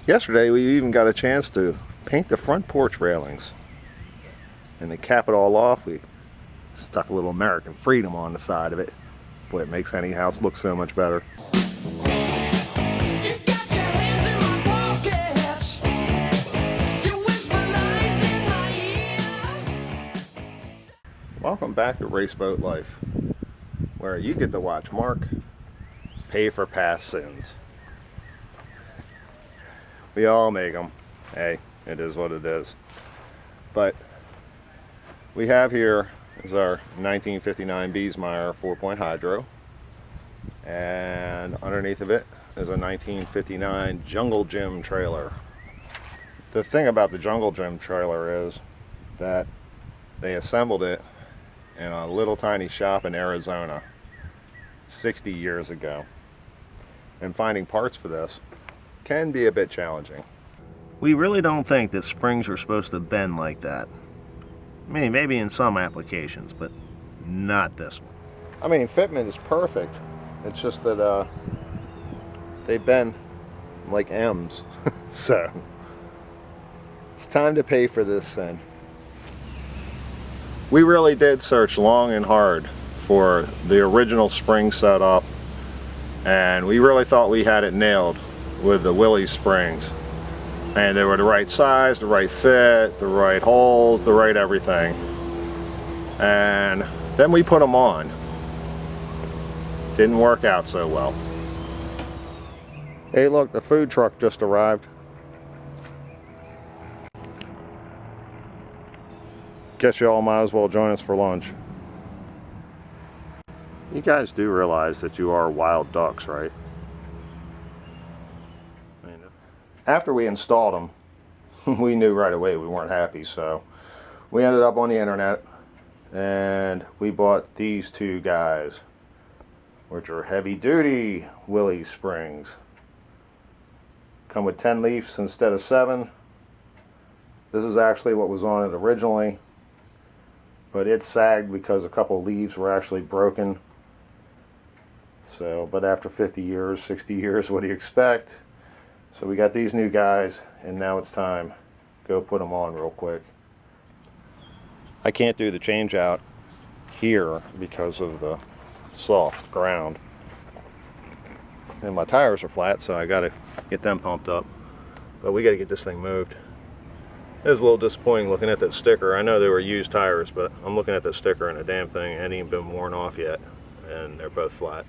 Yesterday we even got a chance to paint the front porch railings. And to cap it all off, we stuck a little American Freedom on the side of it. Boy, it makes any house look so much better. Welcome back to Race Boat Life, where you get to watch Mark pay for past sins. We all make them. Hey, it is what it is. But we have here is our 1959 Biesemeyer 4-point hydro, and underneath of it is a 1959 Jungle Gym trailer. The thing about the Jungle Gym trailer is that they assembled it in a little tiny shop in Arizona 60 years ago, and finding parts for this can be a bit challenging. We really don't think that springs are supposed to bend like that. I mean, maybe in some applications, but not this one. I mean, fitment is perfect. It's just that they bend like M's. So it's time to pay for this sin. We really did search long and hard for the original spring setup, and we really thought we had it nailed with the Willys springs. And they were the right size, the right fit, the right holes, the right everything. And then we put them on. Didn't work out so well. Hey look, the food truck just arrived. Guess you all might as well join us for lunch. You guys do realize that you are wild ducks, right? After we installed them, we knew right away we weren't happy, so we ended up on the internet and we bought these two guys, which are heavy duty Willys springs. Come with 10 leaves instead of 7. This is actually what was on it originally, but it sagged because a couple of leaves were actually broken. So, but after 50 years, 60 years, what do you expect? So we got these new guys, and now it's time. Go put them on real quick. I can't do the change out here because of the soft ground. And my tires are flat, so I gotta get them pumped up. But we gotta get this thing moved. It was a little disappointing looking at that sticker. I know they were used tires, but I'm looking at the sticker and the damn thing hadn't even been worn off yet. And they're both flat.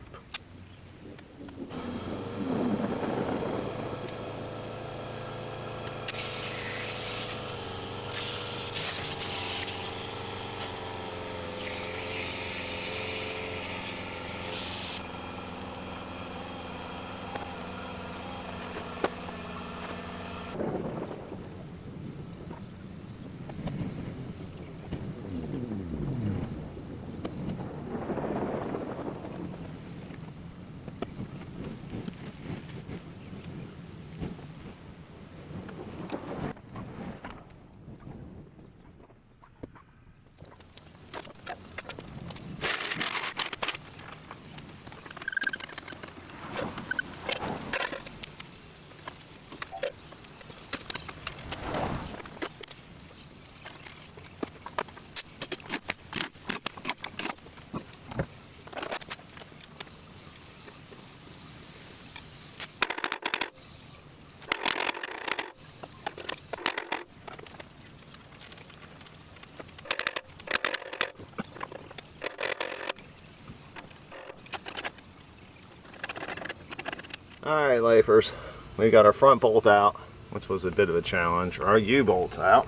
Alright, lifers, we got our front bolt out, which was a bit of a challenge. Our U-bolt's out.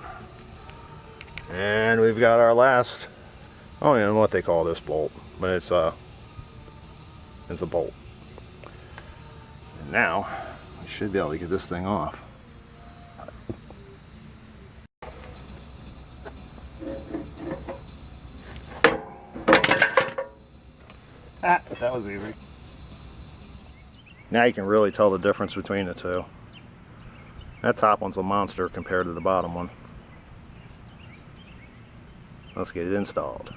And we've got our last, I don't even know what they call this bolt, but it's a bolt. And now, we should be able to get this thing off. Ah, that was easy. Now you can really tell the difference between the two. That top one's a monster compared to the bottom one. Let's get it installed.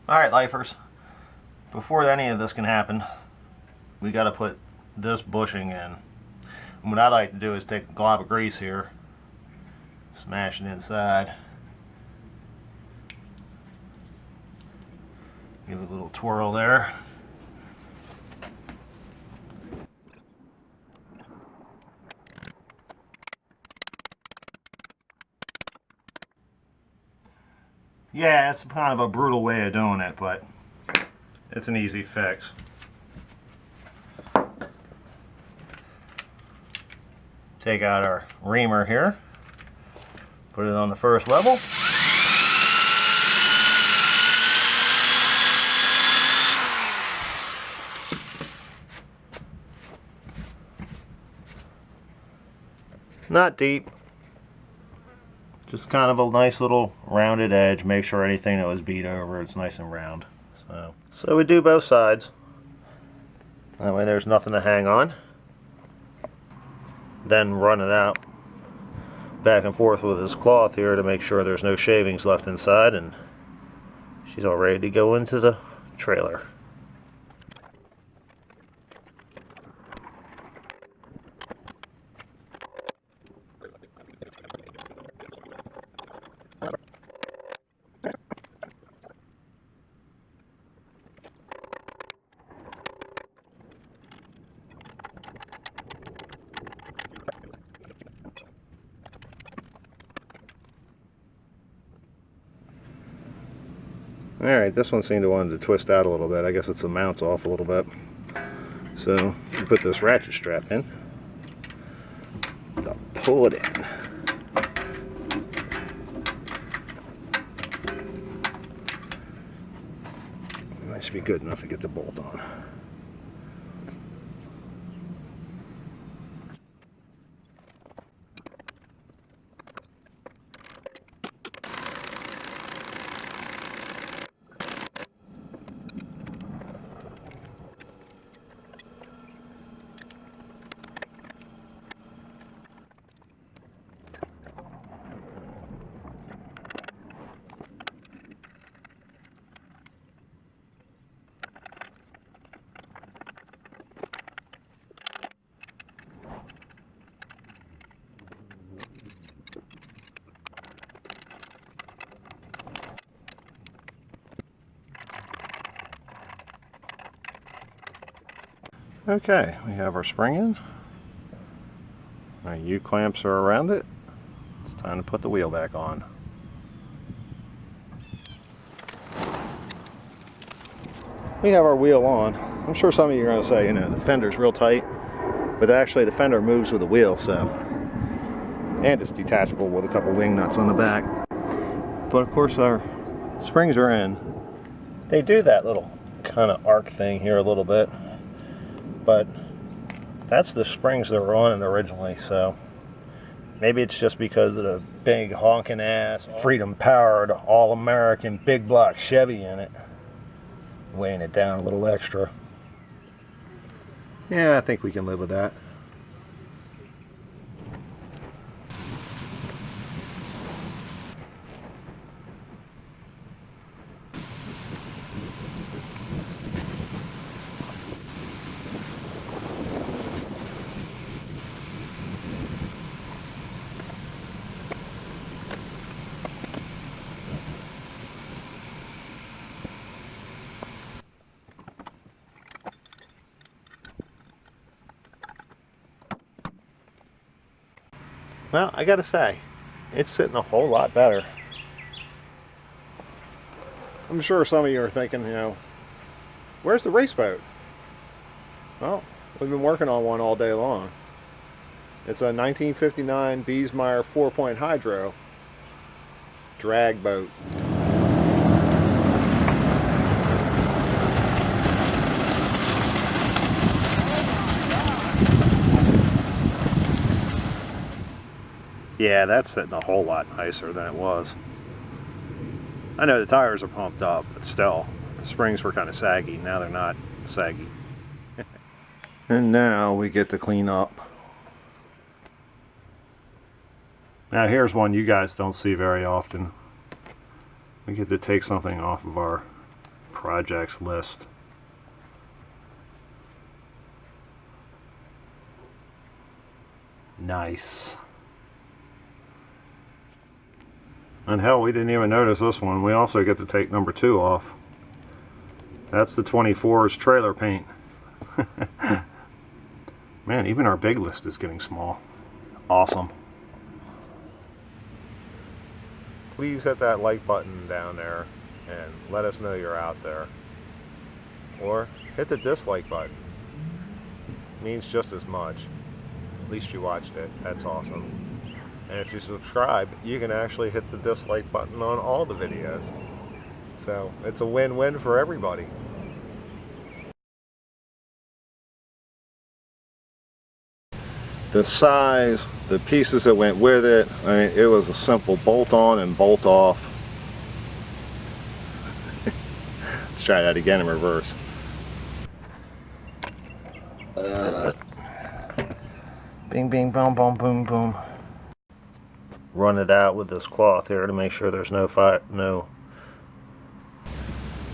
Alright, lifers, before any of this can happen, we got to put this bushing in. And what I like to do is take a glob of grease here, smash it inside, give it a little twirl there. Yeah, it's kind of a brutal way of doing it, but it's an easy fix. Take out our reamer here, put it on the first level. Not deep, just kind of a nice little rounded edge. Make sure anything that was beat over, it's nice and round. So we do both sides. That way there's nothing to hang on. Then run it out back and forth with this cloth here to make sure there's no shavings left inside, and she's all ready to go into the trailer. Alright, this one seemed to want to twist out a little bit. I guess it's the mount's off a little bit. So you put this ratchet strap in, pull it in. That should be good enough to get the bolt on. Okay, we have our spring in. Our U-clamps are around it. It's time to put the wheel back on. We have our wheel on. I'm sure some of you are going to say, you know, the fender's real tight, but actually the fender moves with the wheel, so. And it's detachable with a couple wing nuts on the back. But of course our springs are in. They do that little kind of arc thing here a little bit, but that's the springs that were on it originally, so maybe it's just because of the big honking ass Freedom powered all-American big block Chevy in it, weighing it down a little extra. Yeah, I think we can live with that. Well, I gotta say, it's sitting a whole lot better. I'm sure some of you are thinking, you know, where's the race boat? Well, we've been working on one all day long. It's a 1959 Biesemeyer 4-point hydro drag boat. Yeah, that's sitting a whole lot nicer than it was. I know the tires are pumped up, but still, the springs were kind of saggy. Now they're not saggy. And now we get to clean up. Now here's one you guys don't see very often. We get to take something off of our projects list. Nice. And hell, we didn't even notice this one. We also get to take number 2 off. That's the 24's trailer paint. Man, even our big list is getting small. Awesome. Please hit that like button down there and let us know you're out there. Or hit the dislike button. It means just as much. At least you watched it. That's awesome. And if you subscribe, you can actually hit the dislike button on all the videos. So it's a win-win for everybody. The size, the pieces that went with it, I mean, it was a simple bolt on and bolt off. Let's try that again in reverse. Bing, bing, boom, boom, boom, boom. Run it out with this cloth here to make sure there's no fire. No.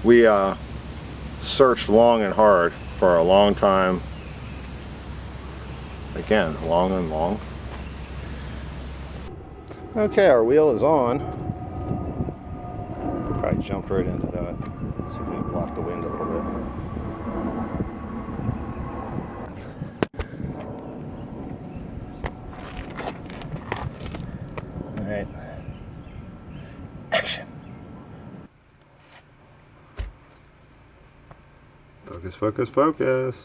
We searched long and hard for a long time. Again, long and long. Okay, our wheel is on. Probably jumped right into that. See if we can block the wind a little bit. All right. Action. Focus, focus, focus.